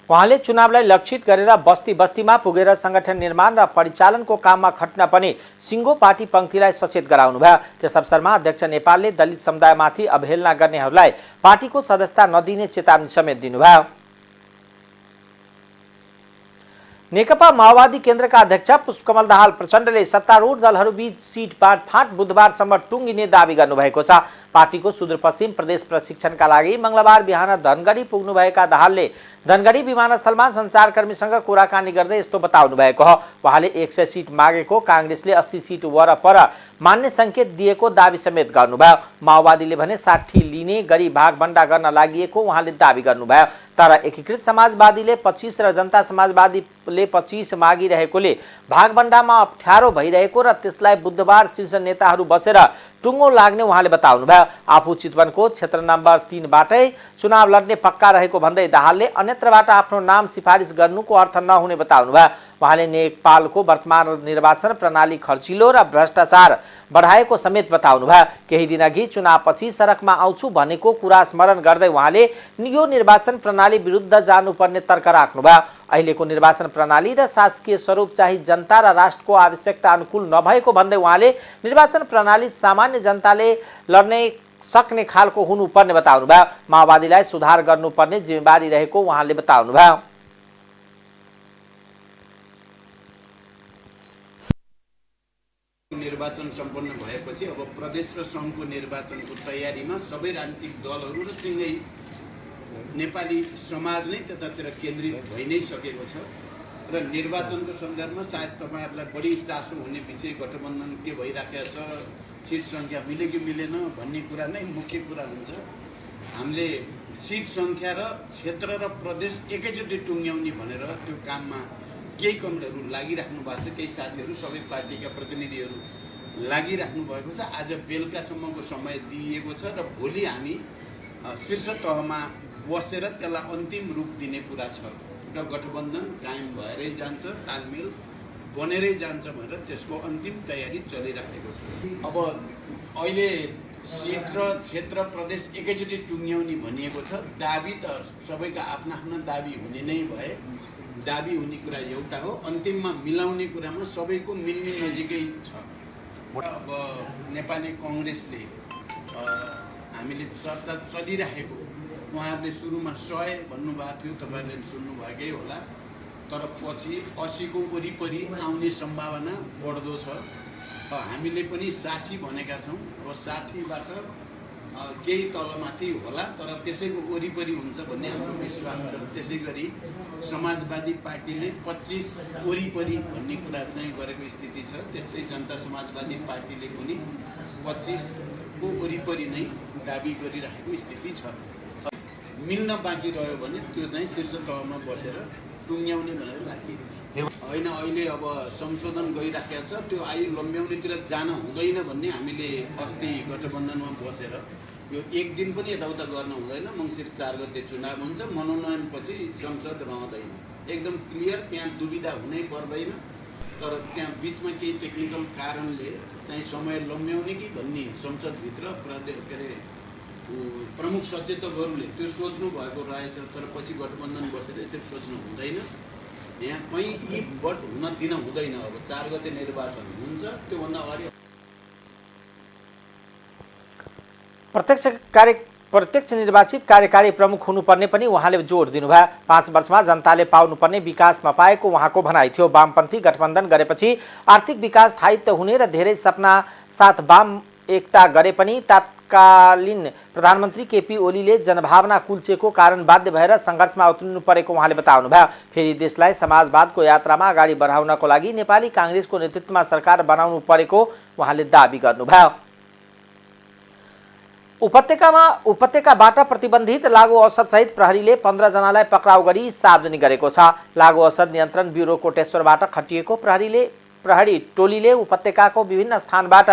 उहाँले चुनावलाई लक्षित गरेर बस्ती बस्तीमा पुगेर संगठन निर्माण र परिचालनको काममा खट्न पनि सिङ्गो पार्टी पंक्तिलाई सचेत गराउनुभयो। त्यस अवसरमा अध्यक्ष नेपालले दलित समुदायमाथि अवहेलना गर्नेहरूलाई पार्टीको सदस्यता नदिने चेतावनी समेत दिनुभयो। नेकपा माओवादी केन्द्रका अध्यक्ष पुष्पकमल दाहाल प्रचण्डले सत्तारूढ दलहरूबीच सिट बाँडफाँड बुधबारसम्म टुङ्गिने दावी गर्नुभएको छ। पार्टीको सुदूरपश्चिम प्रदेश प्रशिक्षणका लागि मंगलबार बिहान धनगढी पुग्नुभएका दाहालले धनगढी विमानस्थलमा सञ्चारकर्मीसँग कुराकानी गर्दै यस्तो बताउनु भएको हो। उहाँले 100 सिट मागेको कांग्रेसले 80 सिट वरपर मान्ने संकेत दिएको दावी समेत गर्नुभयो। माओवादीले भने 60 लिने गरी भागभण्डा गर्न लागि उहाँले दावी गर्नुभयो। तर एकीकृत समाजवादीले 25 र जनता समाजवादीले 25 मागिरहेकोले भागभण्डामा अप्ठ्यारो भइरहेको र त्यसलाई बुधबार शीर्ष नेताहरू बसेर टुङ्गो लाग्ने उहाँले बताउनुभयो। आफू चितवनको क्षेत्र नम्बर 3 बाटै चुनाव लड्ने पक्का रहेको भन्दै दाहालले अन्यत्रबाट आफ्नो नाम सिफारिस गर्नुको अर्थ नहुने बताउनुभयो। उहाँले नेपालको वर्तमान निर्वाचन प्रणाली खर्चिलो र भ्रष्टाचार बढाएको समेत बताउनुभयो। केही दिनअघि चुनावपछि सडकमा आउँछु भनेको कुरा स्मरण गर्दै उहाँले यो निर्वाचन प्रणाली विरुद्ध जानुपर्ने तर्क राख्नुभयो। अहिलेको निर्वाचन प्रणाली र शासकीय स्वरूप चाहिँ जनता र राष्ट्रको आवश्यकता अनुकूल नभएको भन्दै उहाँले निर्वाचन प्रणाली सामान्य जनताले लड्ने सक्ने खालको हुनुपर्ने बताउनुभयो। माओवादीलाई सुधार गर्नुपर्ने जिम्मेवारी रहेको उहाँले बताउनुभयो।
निर्वाचन सम्पन्न भएपछि अब प्रदेश र सङ्घको निर्वाचनको तयारीमा सबै राजनीतिक दलहरू र सँगै नेपाली समाज नै त्यतातिर केन्द्रित भइ नै सकेको छ र निर्वाचनको सन्दर्भमा सायद तपाईहरुलाई बढी चासो हुने विषय गठबन्धन के भइराखेको छ, सिट संख्या मिल्यो कि मिलेन भन्ने कुरा नै मुख्य कुरा हुन्छ। हामीले सिट संख्या र क्षेत्र र प्रदेश एकैचोटि टुङ्ग्याउने भनेर त्यो काममा केही कमरेहरू लागिराख्नु भएको छ। केही साथीहरू सबै पार्टीका प्रतिनिधिहरू लागिराख्नु भएको छ। आज बेलुकासम्मको समय दिइएको छ र भोलि हामी शीर्ष तहमा बसेर त्यसलाई अन्तिम रूप दिने कुरा छ र गठबन्धन कायम भएरै जान्छ, तालमेल बनेरै जान्छ भनेर त्यसको अन्तिम तयारी चलिराखेको छ। अब अहिले सिट र क्षेत्र प्रदेश एकैचोटि टुङ्ग्याउने भनिएको छ। दाबी त सबैका आफ्ना आफ्ना दाबी हुने नै भए दाबी हुने कुरा एउटा हो, अन्तिममा मिलाउने कुरामा सबैको मिल्ने नजिकै छ। अब नेपाली कङ्ग्रेसले हामीले चर्चा चलिरहेको उहाँहरूले सुरुमा 100 भन्नुभएको थियो, तपाईँहरूले सुन्नुभएकै होला, तर पछि 80 को वरिपरि आउने सम्भावना बढ्दो छ। हामीले पनि 60 भनेका छौँ। अब 60बाट केही तलमाथि होला, तर त्यसैको वरिपरि हुन्छ भन्ने हाम्रो विश्वास छ। त्यसै गरी समाजवादी पार्टीले 25 वरिपरि भन्ने कुरा चाहिँ गरेको स्थिति छ। त्यस्तै जनता समाजवादी पार्टीले पनि 25 को वरिपरि नै दाबी गरिरहेको स्थिति छ। मिल्न बाँकी रह्यो भने त्यो चाहिँ शीर्ष तहमा बसेर टुङ्ग्याउने भनेर लागि होइन। अहिले अब संशोधन गइराखेको छ, त्यो आयु लम्ब्याउनेतिर जान हुँदैन भन्ने हामीले अस्ति गठबन्धनमा बसेर यो एक दिन पनि यताउता गर्न हुँदैन। मङ्सिर 4 गते चुनाव हुन्छ, मनोनयनपछि संसद रहँदैन, एकदम क्लियर, त्यहाँ दुविधा हुनै पर्दैन। तर त्यहाँ बिचमा केही टेक्निकल कारणले चाहिँ समय लम्ब्याउने कि भन्ने संसदभित्र के अरे प्रमुख सचेतकहरूले त्यो सोच्नु भएको रहेछ। तर पछि गठबन्धन बसेर यसरी सोच्नु हुँदैन, यहाँ कहीँ यी भोट हुन दिन हुँदैन। अब 4 गते निर्वाचन हुन्छ, त्योभन्दा अगाडि
प्रत्यक्ष निर्वाचित कार्यकारी प्रमुख हुनुपर्ने पनि उहाँले जोड दिनुभयो। 5 वर्षमा जनताले पाउनुपर्ने विकास नपाएको उहाँको भनाइ थियो। वामपन्थी गठबन्धन गरेपछि आर्थिक विकास स्थायित्व हुने र धेरै सपना साथ वाम एकता गरे पनि तत्कालीन प्रधानमन्त्री केपी ओलीले जनभावना कुल्चेको कारण बाध्य भएर सङ्घर्षमा उत्रिनु परेको उहाँले बताउनुभयो। फेरि देशलाई समाजवादको यात्रामा अगाडि बढाउनको लागि नेपाली काङ्ग्रेसको नेतृत्वमा सरकार बनाउनु परेको उहाँले दाबी गर्नुभयो। उपत्यकाबाट प्रतिबन्धित लागु औषध सहित प्रहरीले 15 जनालाई पक्राउ गरी सार्वजनिक गरेको छ। लागु औषध नियन्त्रण ब्युरो कोटेश्वरबाट खटिएको प्रहरी टोलीले उपत्यकाको विभिन्न स्थानबाट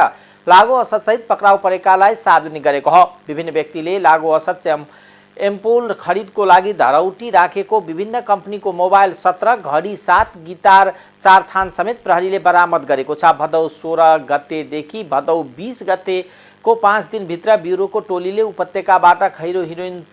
लागु औषध सहित पक्राउ परेकालाई सार्वजनिक गरेको हो। विभिन्न व्यक्तिले लागु औषध एम्पुल खरिदको लागि धरौटी राखेको विभिन्न कम्पनीको मोबाइल 17, घडी 7, गिटार 4 थान समेत प्रहरीले बरामद गरेको छ। भदौ 16 गतेदेखि भदौ 20 गतेको 5 दिनभित्र ब्युरोको टोलीले उपत्यकाबाट खैरो हिरोइन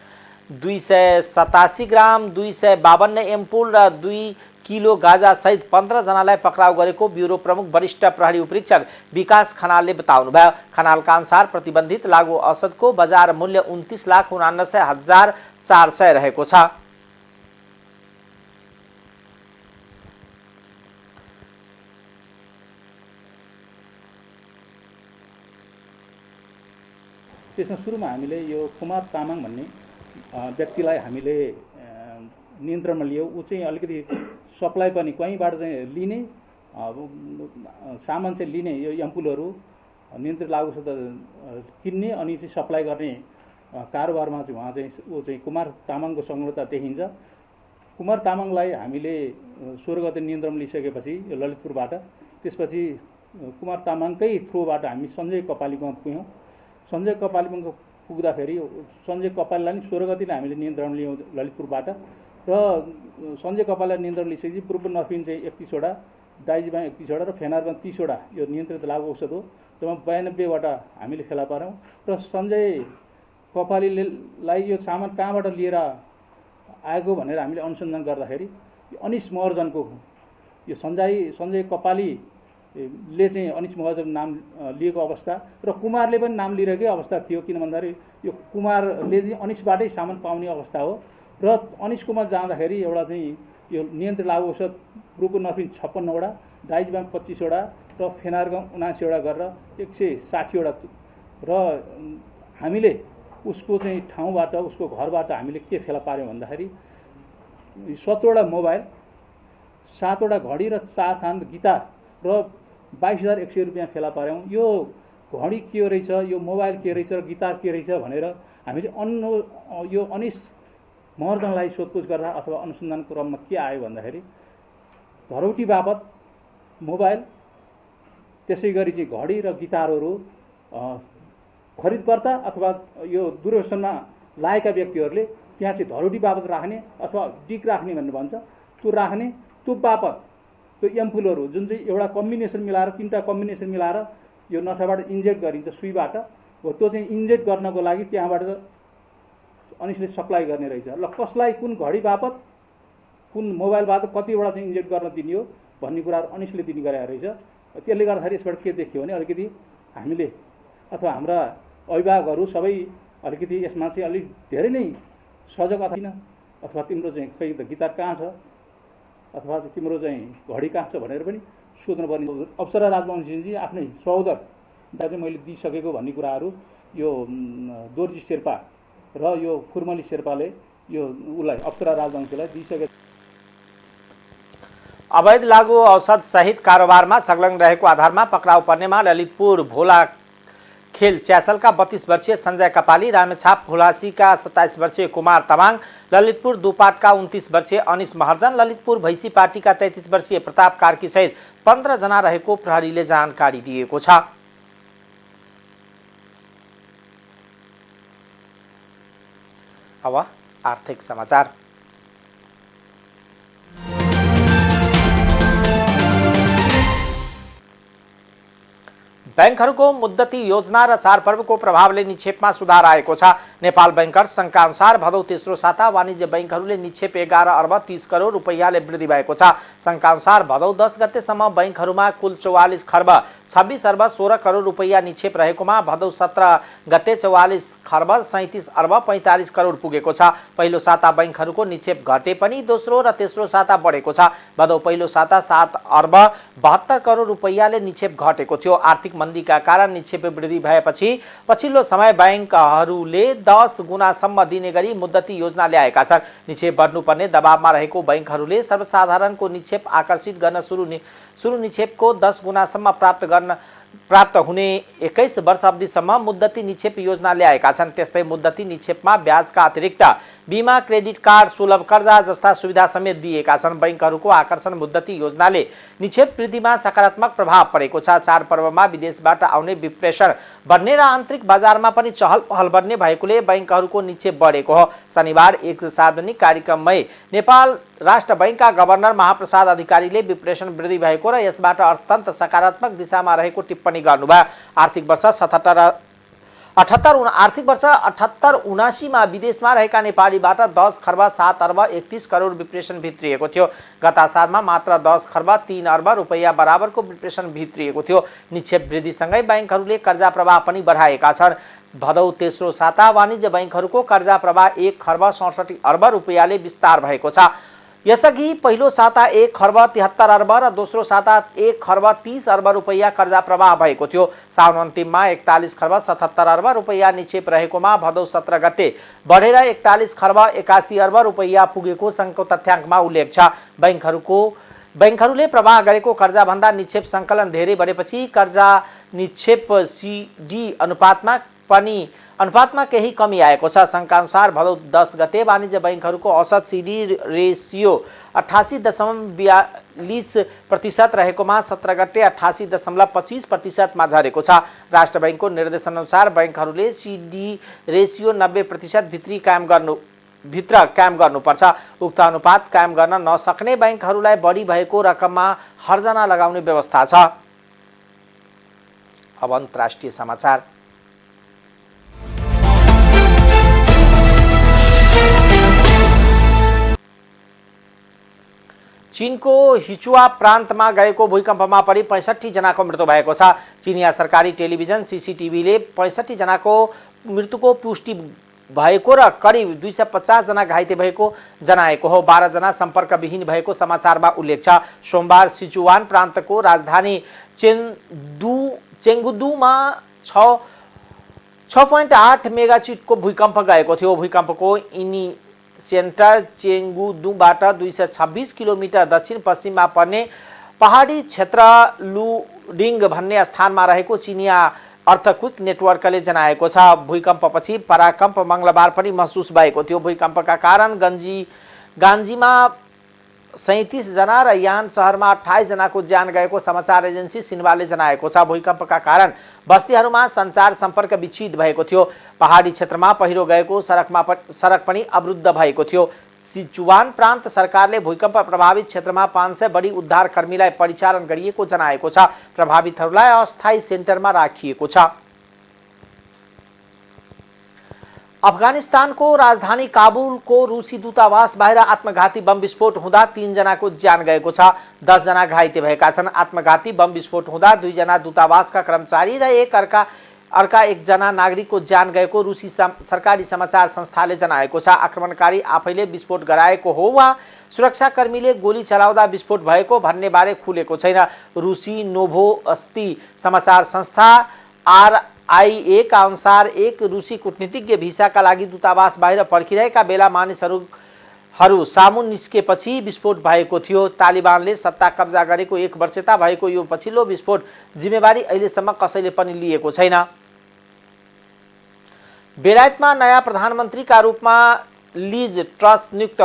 287 ग्राम, 252 एम्पुल र 2 किलो गाजा सहित 15 जनालाई पक्राउ गरेको ब्युरो प्रमुख वरिष्ठ प्रहरी उपरीक्षक विकास खनालले बताउनुभयो। खनालका अनुसार प्रतिबन्धित लागु औषधको बजार मूल्य 29,79,400 रहेको छ।
त्यसमा सुरुमा हामीले यो कुमार तामाङ भन्ने व्यक्तिलाई हामीले नियन्त्रणमा लियो। ऊ चाहिँ अलिकति सप्लाई पनि कहीँबाट चाहिँ लिने सामान चाहिँ लिने यो एम्पुलहरू नियन्त्रित लागु औषध किन्ने अनि चाहिँ सप्लाई गर्ने कारोबारमा चाहिँ उहाँ चाहिँ ऊ चाहिँ कुमार तामाङको संलग्नता देखिन्छ। कुमार तामाङलाई हामीले 16 गते नियन्त्रणमा लिइसकेपछि यो ललितपुरबाट, त्यसपछि कुमार तामाङकै थ्रुबाट हामी सञ्जय कपालीमा पुग्यौँ। सञ्जय कपालीमा पुग्दाखेरि सञ्जय कपालीलाई नि 16 गते हामीले नियन्त्रण लियौँ ललितपुरबाट र सञ्जय कपाललाई नियन्त्रण लिइसकेपछि प्रोपोनर्फिन चाहिँ 31 वटा, डाइजिबाम 31 वटा र फेनार्गन 30 वटा यो नियन्त्रित लागु औषध हो। जम्मा 92 वटा हामीले फेला पार्यौँ र सञ्जय कपालीलाई यो सामान कहाँबाट लिएर आएको भनेर हामीले अनुसन्धान गर्दाखेरि अनिस महर्जनको यो सञ्जय कपालीले चाहिँ अनिस महर्जनको नाम लिएको अवस्था र कुमारले पनि नाम लिइरहेकै अवस्था थियो। किन भन्दाखेरि यो कुमारले चाहिँ अनिसबाटै सामान पाउने अवस्था हो र अनिसकोमा जाँदाखेरि एउटा चाहिँ यो नियन्त्रित लागु औषध प्रोपोनर्फिन 56 वटा, डाइजिबाम 25 वटा र फेनार्गम 79 वटा गरेर 160 वटा र हामीले उसको चाहिँ ठाउँबाट उसको घरबाट हामीले के फेला पार्यौँ भन्दाखेरि 17 वटा मोबाइल, 7 वटा घडी र 4 थान गिटार र 22,100 रुपियाँ फेला पार्यौँ। यो घडी के रहेछ, यो मोबाइल के रहेछ र गिटार के रहेछ भनेर हामीले यो अनिस महर्जनलाई सोधपुछ गर्दा अथवा अनुसन्धान क्रममा के आयो भन्दाखेरि धरौटी बापत मोबाइल, त्यसै गरी चाहिँ घडी र गिटारहरू खरिदकर्ता अथवा यो दुर्व्यसनमा लागेका व्यक्तिहरूले त्यहाँ चाहिँ धरौटी बापत राख्ने अथवा डिक राख्ने भनेर भन्छ, त्यो राख्ने, त्यो बापत त्यो एम्पुलहरू जुन चाहिँ एउटा कम्बिनेसन मिलाएर 3टा कम्बिनेसन मिलाएर यो नसाबाट इन्जेक्ट गरिन्छ सुईबाट हो, त्यो चाहिँ इन्जेक्ट गर्नको लागि त्यहाँबाट अनिसले सप्लाई गर्ने रहेछ। ल कसलाई कुन घडी बापत कुन मोबाइल बापत कतिवटा चाहिँ इन्जेक्ट गर्न दिने हो भन्ने कुराहरू अनिसले दिने गरेको रहेछ त्यसले गर्दाखेरि यसबाट के देखियो भने अलिकति हामीले अथवा हाम्रा अभिभावकहरू सबै अलिकति यसमा चाहिँ अलिक धेरै नै सजग अथवा तिम्रो चाहिँ खै त गिटार कहाँ छ अथवा चाहिँ तिम्रो चाहिँ घडी कहाँ छ भनेर पनि सोध्नुपर्ने। अप्सरा राजवंशीजी आफ्नै सहोदर चाहिँ मैले दिइसकेको भन्ने कुराहरू यो दोर्जी शेर्पा र यो फुर्मली शेर्पाले यो उसलाई अप्सरा राजवंशीलाई दिइसके।
अवैध लागू औषध सहित कारोबारमा संलग्न रहेको आधारमा पक्राउ पर्नेमा ललितपुर भोला खेल च्यासलका 32 वर्षीय संजय कपाली, रामेछाप भोलासीका 27 वर्षीय कुमार तमाङ, ललितपुर दुपाटका 29 वर्षीय अनिस महर्जन, ललितपुर भैसी पार्टीका 33 वर्षीय प्रताप कार्की सहित 15 जना रहेको प्रहरीले जानकारी दिएको छ। अब आर्थिक समाचार। बैंकहरूको मुद्दती योजना र चाडपर्वको प्रभावले निक्षेपमा सुधार आएको छ। नेपाल बैंकर्स संघका अनुसार भदौ तेस्रो साता वाणिज्य बैंकहरूले निक्षेप 11 अर्ब 30 करोड रुपैयाँले वृद्धि भएको छ। संघका अनुसार भदौ 10 गतेसम्म बैंकहरूमा कुल 44 खर्ब 26 अर्ब 16 करोड रुपैयाँ निक्षेप रहेकोमा भदौ 17 गते 44 खर्ब 37 अर्ब 45 करोड पुगेको छ। पहिलो साता बैंकहरूको निक्षेप घटे पनि दोस्रो र तेस्रो साता बढेको छ। भदौ पहिलो साता 7 अर्ब 72 करोड रुपैयाँले निक्षेप घटेको थियो। आर्थिक मन्दीका कारण निक्षेप वृद्धि भएपछि पछिल्लो समय बैंकहरूले 10 गुणासम्म दिने गरी मुद्दती योजना ल्याएका छन्। निक्षेप बढ्नुपर्ने दबावमा रहेको बैंकहरूले सर्वसाधारणको निक्षेप आकर्षित गर्न सुरु निक्षेपको 10 गुणासम्म प्राप्त हुने 21 वर्ष अवधिसम्म मुद्दती निक्षेप योजना ल्याएका छन्। त्यस्तै मुद्दती निक्षेपमा ब्याजका अतिरिक्त बीमा, क्रेडिट कार्ड, सुलभ कर्जा जस्ता सुविधा समेत दिएका छन्। बैंकहरूको आकर्षण मुद्दती योजनाले निक्षेप वृद्धिमा सकारात्मक प्रभाव परेको छ। चाडपर्वमा विदेशबाट आउने विप्रेषण बढ्ने र आन्तरिक बजारमा पनि चहल पहल बढ्ने भएकोले बैंकहरूको निक्षेप बढेको हो। शनिबार एक सार्वजनिक कार्यक्रममै नेपाल राष्ट्र बैंकका गभर्नर महाप्रसाद अधिकारीले विप्रेषण वृद्धि भएको र यसबाट अर्थतन्त्र सकारात्मक दिशामा रहेको टिप्पणी गर्नुभयो। आर्थिक वर्ष 78-79 मा विदेशमा रहेका नेपालीबाट 10 खर्ब 7 अर्ब 31 करोड विप्रेषण भित्रिएको थियो। गत असारमा मात्र 10 खर्ब 3 अर्ब रुपैयाँ बराबरको विप्रेषण भित्रिएको थियो। निक्षेप वृद्धिसँगै बैंकहरूले कर्जा प्रवाह पनि बढाएका छन्। भदौ तेस्रो साता वाणिज्य बैंकहरूको कर्जा प्रवाह 1 खर्ब 67 अर्ब रुपैयाँले विस्तार भएको छ। यसअघि पहिलो साता 1 खर्ब 73 अर्ब र दोस्रो साता 1 खर्ब 30 अर्ब रुपैयाँ कर्जा प्रवाह भएको थियो। साउन अन्तिममा 41 खर्ब 77 अर्ब रुपैयाँ निक्षेप रहेकोमा भदौ 17 गते बढेर 41 खर्ब 81 अर्ब रुपैयाँ पुगेको सङ्घको तथ्याङ्कमा उल्लेख छ। बैंकहरूले प्रवाह गरेको कर्जा भन्दा निक्षेप सङ्कलन धेरै बढेपछि कर्जा निक्षेप सिडी अनुपातमा केही कमी आएको छ। सङ्घका अनुसार भदौ 10 गते वाणिज्य बैंकहरूको औसत सिडी रेसियो 88.42% रहेकोमा 17 गते 88.25% मा झरेको छ। राष्ट्र बैंकको निर्देशन अनुसार बैंकहरूले सिडी रेसियो 90% भित्र कायम गर्नुपर्छ। उक्त अनुपात कायम गर्न नसक्ने बैंकहरूलाई बढी भएको रकममा हर्जना लगाउने व्यवस्था छ। अब अन्तर्राष्ट्रिय समाचार। चीनको हिचुवा प्रान्तमा गएको भूकम्पमा परि 65 जनाको मृत्यु भएको छ। चिनिया सरकारी टेलिभिजन सीसीटीभीले 65 जनाको मृत्युको पुष्टि भएको र करिब 250 जना घाइते भएको जनाएको हो। 12 जना सम्पर्कविहीन भएको समाचारमा उल्लेख छ। सोमबार सिचुवान प्रान्तको राजधानी चेङ्गुदुमा 6.8 मेगाचिटको भूकम्प गएको थियो। भूकम्पको सेन्टर चेङ्गुदुबाट 226 किलोमिटर दक्षिण पश्चिममा पर्ने पहाडी क्षेत्र लुडिङ भन्ने स्थानमा रहेको चिनिया अर्थक्विक नेटवर्कले जनाएको छ। भूकम्पपछि पराकम्प मङ्गलबार पनि महसुस भएको थियो। भूकम्पका कारण गान्जीमा 37 जना र यान शहरमा 28 जनाको ज्यान गएको समाचार एजेन्सी सिन्वाले जनाएको छ। भूकम्पका कारण बस्तीहरूमा सञ्चार सम्पर्क विच्छेद भएको थियो। पहाडी क्षेत्रमा पहिरो गएको सडक पनि अवरुद्ध भएको थियो। सिचुवान प्रान्त सरकारले भूकम्प प्रभावित क्षेत्रमा 500 बढी उद्धार कर्मीलाई परिचालन गरिएको जनाएको छ। प्रभावितहरूलाई अस्थायी सेन्टरमा राखिएको छ। अफगानिस्तानको राजधानी काबुलको रुसी दूतावास बाहिर आत्मघाती बम विस्फोट हुँदा 3 जनाको ज्यान गएको छ। 10 जना घाइते भएका छन्। आत्मघाती बम विस्फोट हुँदा 2 जना दूतावासका कर्मचारी र अर्का एकजना नागरिकको ज्यान गएको रुसी सरकारी समाचार संस्थाले जनाएको छ। आक्रमणकारी आफैले विस्फोट गराएको हो वा सुरक्षाकर्मीले गोली चलाउँदा विस्फोट भएको भन्ने बारे खुलेको छैन। रुसी नोभोस्ती समाचार संस्था RIA का अनुसार एक रुसी कूटनीतिज्ञ भिसाका लागि दूतावास बाहिर पर्खिरहेका बेला मानिसहरू सामु निस्केपछि विस्फोट भएको थियो। तालिबानले सत्ता कब्जा गरेको 1 वर्षता भएको यो पछिल्लो विस्फोट जिम्मेवारी अहिलेसम्म कसैले पनि लिएको छैन। बेलायतमा नयाँ प्रधानमन्त्रीका रूपमा लिज ट्रस नियुक्त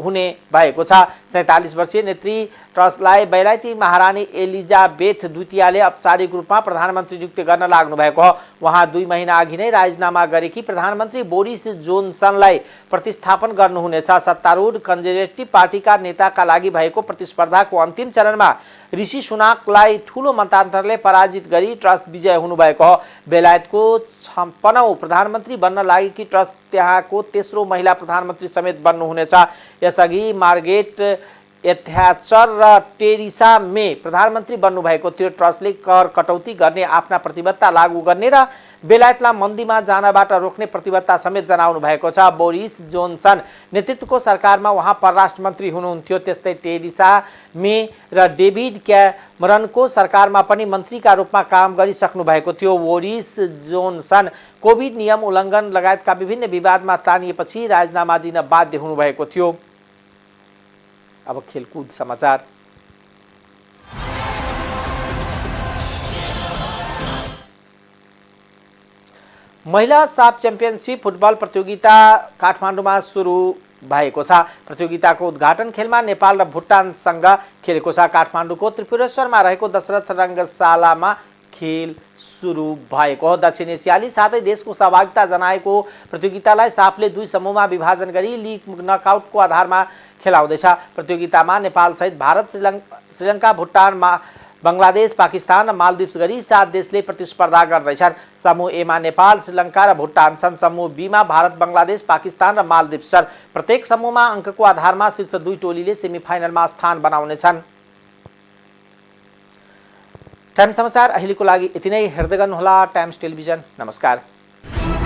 हुने भएको छ। 47 वर्षीय नेत्री ट्रसलाई बेलायती महारानी एलिजाबेथ द्वितीयले औपचारिक रूपमा प्रधानमन्त्री नियुक्त गर्न लाग्नु भएको हो। उहाँ 2 महिना अघि नै राजीनामा गरेकी प्रधानमन्त्री बोरिस जोन्सनलाई प्रतिस्थापन गर्नुहुनेछ। सत्तारूढ कन्जर्भेटिभ पार्टीका नेताका लागि भएको प्रतिस्पर्धाको अन्तिम चरणमा ऋषि सुनाकलाई ठूलो मतान्तरले पराजित गरी ट्रस विजय हुनुभएको हो। बेलायतको 56औं प्रधानमन्त्री बन्न लागेकी ट्रस त्यहाँको तेस्रो महिला प्रधानमन्त्री समेत बन्नुहुनेछ। यसअघि मार्गरेट थ्याचर र टेरिसा मे प्रधानमन्त्री बन्नुभएको थियो। ट्रसले कर कटौती गर्ने आफ्ना प्रतिबद्धता लागू गर्ने र बेलायतलाई मन्दीमा जानबाट रोक्ने प्रतिबद्धता समेत जनाउनु भएको छ। बोरिस जोन्सन नेतृत्वको सरकारमा उहाँ परराष्ट्र मन्त्री हुनुहुन्थ्यो। त्यस्तै टेरिसा मे र डेभिड क्यामरनको सरकारमा पनि मन्त्रीका रूपमा काम गरिसक्नु भएको थियो। बोरिस जोन्सन कोभिड नियम उल्लङ्घन लगायतका विभिन्न विवादमा तानिएपछि राजीनामा दिन बाध्य हुनुभएको थियो। अब खेलकुद समाचार। महिला साफ च्याम्पियनशिप फुटबल प्रतियोगिता काठमाडौँमा सुरु भएको छ। प्रतियोगिताको उद्घाटन खेलमा नेपाल र भुटानसँग खेलेको छ। काठमाडौँको त्रिपुरेश्वरमा रहेको दशरथ रङ्गशालामा खेल सुरु भएको हो। दक्षिण एसियाली साथै देशको सहभागिता जनाएको प्रतियोगितालाई साफले 2 समूहमा विभाजन गरी लिग नकआउटको आधारमा खेलाउँदैछ। प्रतियोगितामा नेपाल सहित भारत, श्रीलङ्का, भुटान, बंगलादेश, पाकिस्तान र मालदिप्स गरी 7 देशले प्रतिस्पर्धा गर्दैछन्। समूह ए मा नेपाल, श्रीलङ्का र भुटान छन्। समूह बी मा भारत, बंगलादेश, पाकिस्तान र मालदिप्स छन्। प्रत्येक समूहमा अङ्कको आधारमा शीर्ष 2 टोलीले सेमिफाइनलमा स्थान बनाउनेछन्। टाइम्स समाचार अहिलेको लागि यति नै। हेर्दै गर्नुहोला टाइम्स टेलिभिजन। नमस्कार।